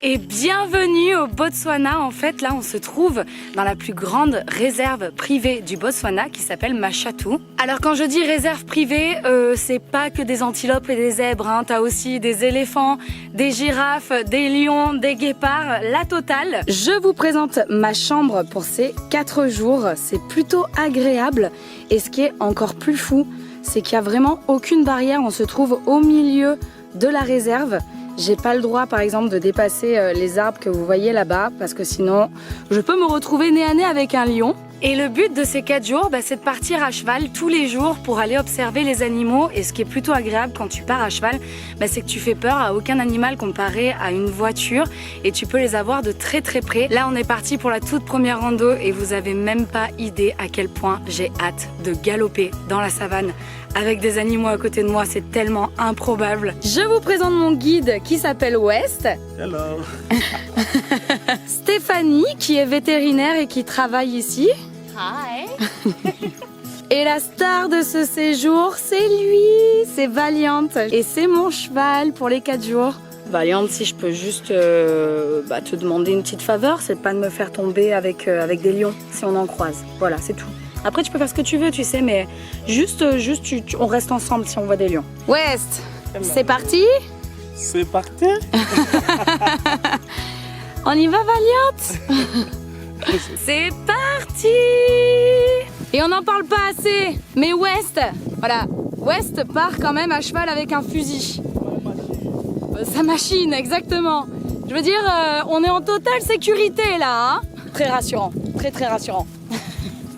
Et bienvenue au Botswana. En fait, là, on se trouve dans la plus grande réserve privée du Botswana qui s'appelle Mashatu. Alors, quand je dis réserve privée, c'est pas que des antilopes et des zèbres. Hein. T'as aussi des éléphants, des girafes, des lions, des guépards, la totale. Je vous présente ma chambre pour ces 4 jours. C'est plutôt agréable. Et ce qui est encore plus fou, c'est qu'il n'y a vraiment aucune barrière. On se trouve au milieu de la réserve. J'ai pas le droit par exemple de dépasser les arbres que vous voyez là-bas parce que sinon je peux me retrouver nez à nez avec un lion. Et le but de ces 4 jours, c'est de partir à cheval tous les jours pour aller observer les animaux. Et ce qui est plutôt agréable quand tu pars à cheval, c'est que tu fais peur à aucun animal comparé à une voiture et tu peux les avoir de très très près. Là on est parti pour la toute première rando et vous avez même pas idée à quel point j'ai hâte de galoper dans la savane avec des animaux à côté de moi, c'est tellement improbable. Je vous présente mon guide qui s'appelle West. Hello. Stéphanie qui est vétérinaire et qui travaille ici. Hi. Et la star de ce séjour, c'est lui, c'est Valiant. Et c'est mon cheval pour les 4 jours. Valiant, si je peux juste te demander une petite faveur, c'est pas de me faire tomber avec des lions si on en croise. Voilà, c'est tout. Après, tu peux faire ce que tu veux, tu sais, mais on reste ensemble si on voit des lions. West, c'est parti? C'est parti. On y va, Valiant? C'est parti! Et on n'en parle pas assez, mais West part quand même à cheval avec un fusil. Sa machine, exactement. Je veux dire, on est en totale sécurité là, hein? Très rassurant, très très rassurant.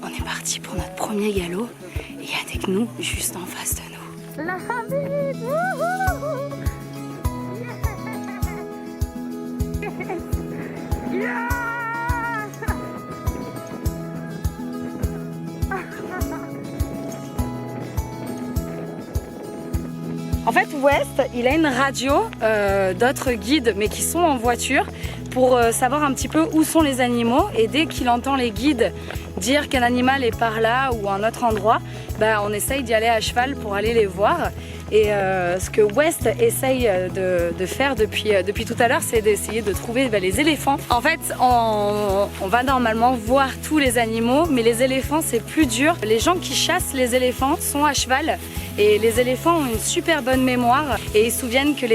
On est parti pour notre premier galop et il y a des gnous juste en face de nous. La famille! Yeah! En fait, West, il a une radio d'autres guides, mais qui sont en voiture, pour savoir un petit peu où sont les animaux. Et dès qu'il entend les guides dire qu'un animal est par là ou à un autre endroit, on essaye d'y aller à cheval pour aller les voir. Et ce que West essaye de faire depuis tout à l'heure, c'est d'essayer de trouver les éléphants. En fait, on va normalement voir tous les animaux, mais les éléphants, c'est plus dur. Les gens qui chassent les éléphants sont à cheval. Et les éléphants ont une super bonne mémoire et ils se souviennent que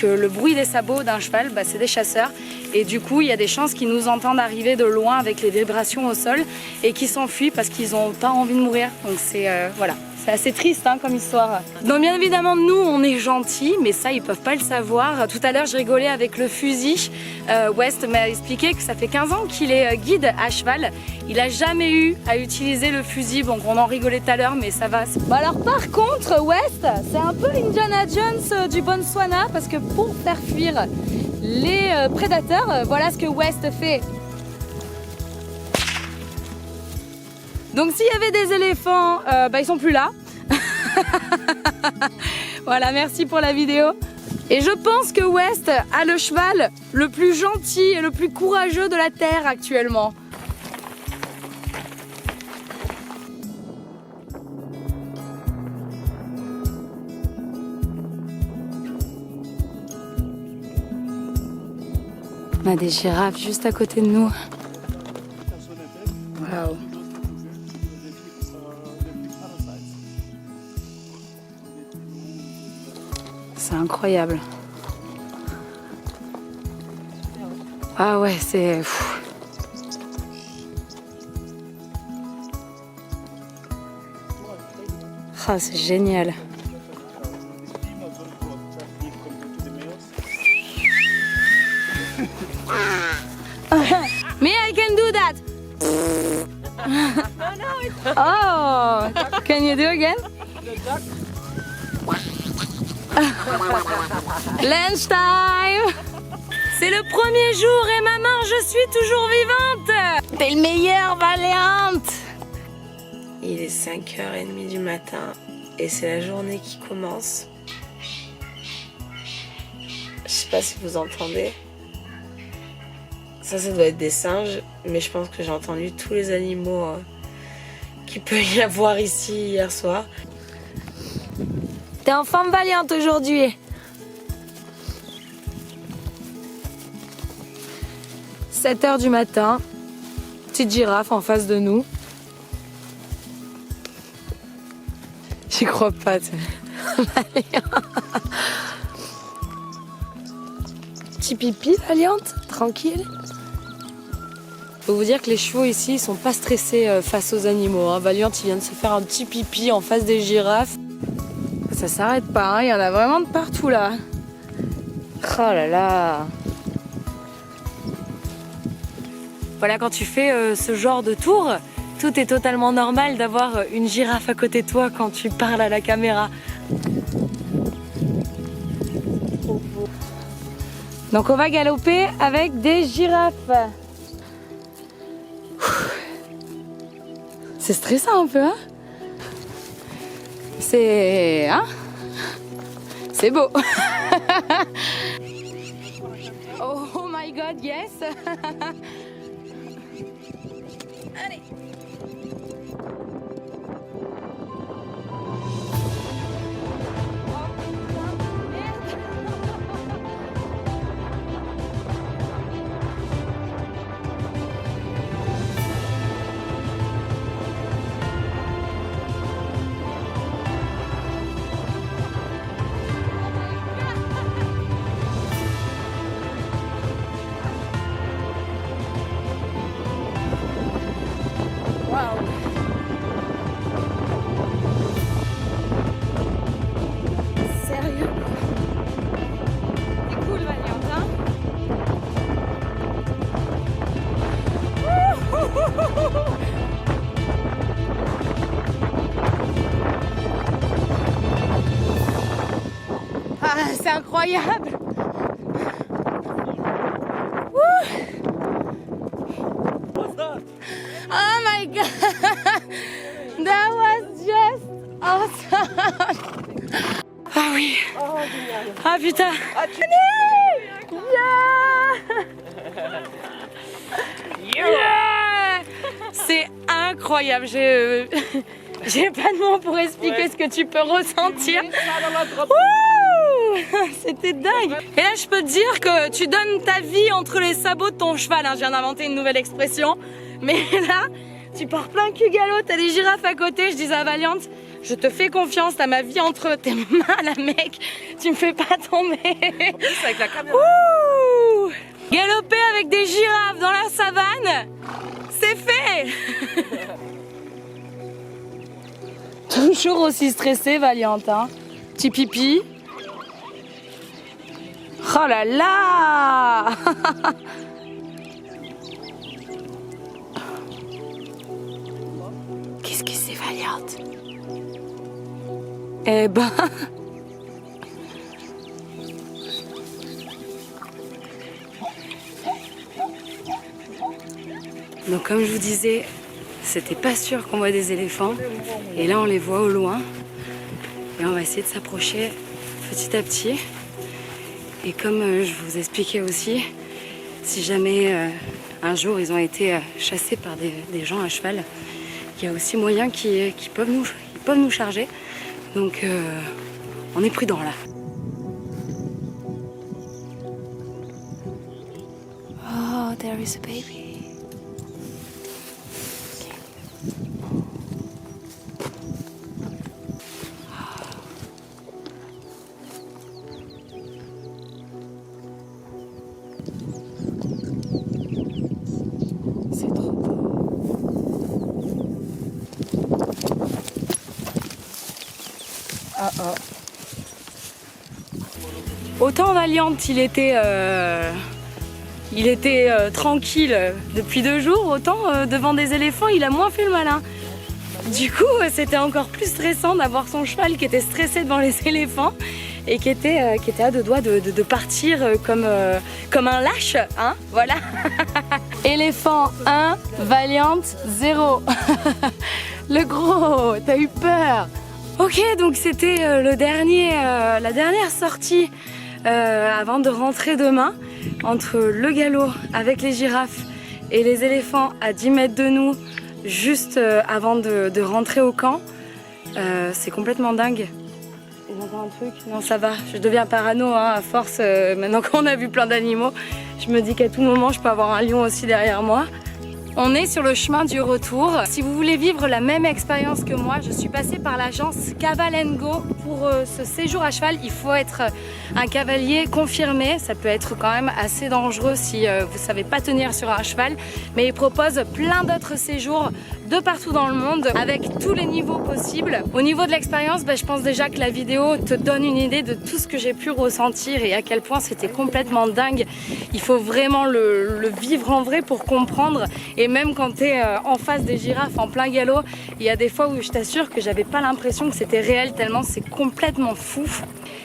le bruit des sabots d'un cheval, c'est des chasseurs. Et du coup, il y a des chances qu'ils nous entendent arriver de loin avec les vibrations au sol et qu'ils s'enfuient parce qu'ils n'ont pas envie de mourir. Donc c'est voilà. C'est assez triste comme histoire. Donc bien évidemment, nous, on est gentils, mais ça, ils peuvent pas le savoir. Tout à l'heure, je rigolais avec le fusil. West m'a expliqué que ça fait 15 ans qu'il est guide à cheval. Il a jamais eu à utiliser le fusil, donc on en rigolait tout à l'heure, mais ça va. Alors par contre, West, c'est un peu Indiana Jones du Botswana, parce que pour faire fuir les prédateurs, voilà ce que West fait. Donc s'il y avait des éléphants, ils sont plus là. Voilà, merci pour la vidéo. Et je pense que West a le cheval le plus gentil et le plus courageux de la Terre actuellement. On a des girafes juste à côté de nous. Waouh. C'est incroyable. Ah ouais, c'est... Ah, c'est génial. Me, I can do that. Oh, can you do again? Lunchtime. C'est le premier jour et maman, je suis toujours vivante. T'es le meilleur, Valiant. Il est 5h30 du matin et c'est la journée qui commence. Je sais pas si vous entendez. Ça doit être des singes, mais je pense que j'ai entendu tous les animaux qu'il peut y avoir ici hier soir. T'es en forme, Valiant, aujourd'hui. 7 h du matin. Petite girafe en face de nous. J'y crois pas. Petit pipi, Valiante, tranquille. Faut vous dire que les chevaux ici ils sont pas stressés face aux animaux. Hein. Valiante il vient de se faire un petit pipi en face des girafes. Ça s'arrête pas, hein. Il y en a vraiment de partout là. Oh là là. Voilà, quand tu fais ce genre de tour, tout est totalement normal d'avoir une girafe à côté de toi quand tu parles à la caméra. Donc on va galoper avec des girafes. C'est stressant un peu, hein? C'est... hein? C'est beau. Oh my god, yes. Allez. Sérieux? C'est cool, Valiante, hein? Ah, c'est incroyable! Oh my god! That was just awesome! Ah oui! Ah putain! Yeah! C'est incroyable! J'ai pas de mots pour expliquer ce que tu peux ressentir. C'était dingue! Et là, je peux te dire que tu donnes ta vie entre les sabots de ton cheval. Hein. Je viens d'inventer une nouvelle expression. Mais là, tu pars plein cul galop, t'as des girafes à côté. Je disais à Valiante, je te fais confiance, t'as ma vie entre tes mains, la mec. Tu me fais pas tomber. En plus, avec la caméra. Ouh! Galoper avec des girafes dans la savane, c'est fait! Toujours aussi stressée, Valiante. Hein. Petit pipi. Oh là là! Qu'est-ce que c'est, Valiante? Eh ben... Donc comme je vous disais, c'était pas sûr qu'on voit des éléphants. Et là, on les voit au loin. Et on va essayer de s'approcher petit à petit. Et comme je vous expliquais aussi, si jamais un jour ils ont été chassés par des gens à cheval, il y a aussi moyen qu'ils peuvent nous charger. Donc on est prudent là. Oh, there is a baby. C'est trop beau. Ah ah. Autant Valiante, il était tranquille depuis 2 jours, autant devant des éléphants, il a moins fait le malin. Du coup, c'était encore plus stressant d'avoir son cheval qui était stressé devant les éléphants et qui était à 2 doigts de partir comme un lâche, hein, voilà. Éléphant 1, Valiante 0. Le gros, t'as eu peur. Ok, donc c'était la dernière sortie avant de rentrer demain, entre le galop avec les girafes et les éléphants à 10 mètres de nous, juste avant de rentrer au camp. C'est complètement dingue. Il entend un truc. Non, ça va. Je deviens parano hein, à force. Maintenant qu'on a vu plein d'animaux, je me dis qu'à tout moment, je peux avoir un lion aussi derrière moi. On est sur le chemin du retour. Si vous voulez vivre la même expérience que moi, je suis passée par l'agence Caval & Go. Pour ce séjour à cheval, il faut être un cavalier confirmé. Ça peut être quand même assez dangereux si vous ne savez pas tenir sur un cheval. Mais ils proposent plein d'autres séjours de partout dans le monde avec tous les niveaux possibles. Au niveau de l'expérience, je pense déjà que la vidéo te donne une idée de tout ce que j'ai pu ressentir et à quel point c'était complètement dingue. Il faut vraiment le vivre en vrai pour comprendre. Et même quand tu es en face des girafes en plein galop, il y a des fois où je t'assure que j'avais pas l'impression que c'était réel tellement c'est complètement fou.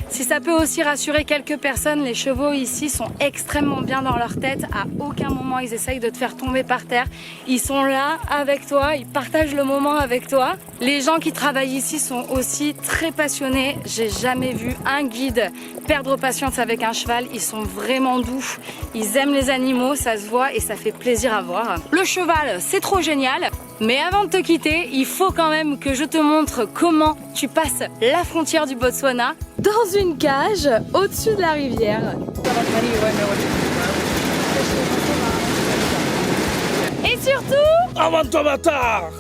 Si ça peut aussi rassurer quelques personnes, les chevaux ici sont extrêmement bien dans leur tête. À aucun moment ils essayent de te faire tomber par terre. Ils sont là avec toi, ils partagent le moment avec toi. Les gens qui travaillent ici sont aussi très passionnés. J'ai jamais vu un guide perdre patience avec un cheval. Ils sont vraiment doux. Ils aiment les animaux, ça se voit et ça fait plaisir à voir. Le cheval, c'est trop génial. Mais avant de te quitter, il faut quand même que je te montre comment tu passes la frontière du Botswana dans une cage au-dessus de la rivière. Et surtout... Avant-toi, bâtard.